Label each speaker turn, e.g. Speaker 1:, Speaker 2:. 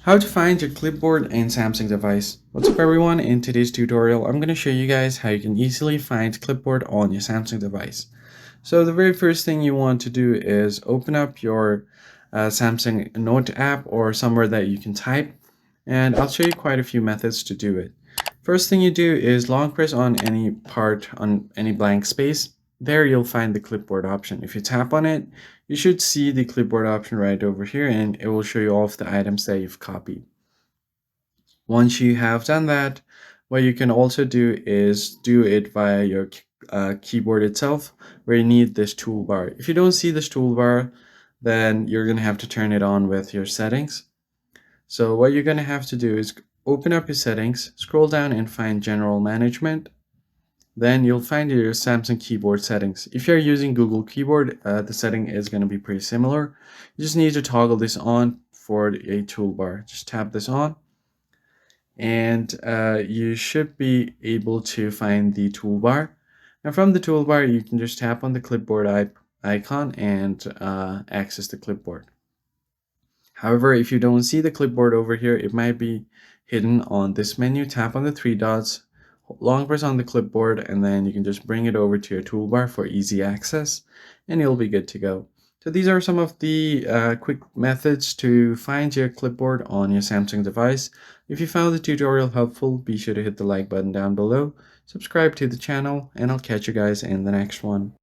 Speaker 1: How to find your clipboard in Samsung device. What's up everyone, in today's tutorial I'm going to show you guys how you can easily find clipboard on your Samsung device. So the very first thing you want to do is open up your Samsung Note app or somewhere that you can type, and I'll show you quite a few methods to do it. First thing you do is long press on any part on any blank space. There you'll find the clipboard option. If you tap on it, you should see the clipboard option right over here, and it will show you all of the items that you've copied. Once you have done that, what you can also do is do it via your keyboard itself, where you need this toolbar. If you don't see this toolbar, then you're going to have to turn it on with your settings. So what you're going to have to do is open up your settings, scroll down and find General Management. Then you'll find your Samsung keyboard settings. If you're using Google Keyboard, the setting is going to be pretty similar. You just need to toggle this on for a toolbar. Just tap this on, and you should be able to find the toolbar. And from the toolbar, you can just tap on the clipboard icon and access the clipboard. However, if you don't see the clipboard over here, it might be hidden on this menu. Tap on the three dots, long press on the clipboard, and then you can just bring it over to your toolbar for easy access, and you'll be good to go. So these are some of the quick methods to find your clipboard on your Samsung device. If you found the tutorial helpful, be sure to hit the like button down below, subscribe to the channel, and I'll catch you guys in the next one.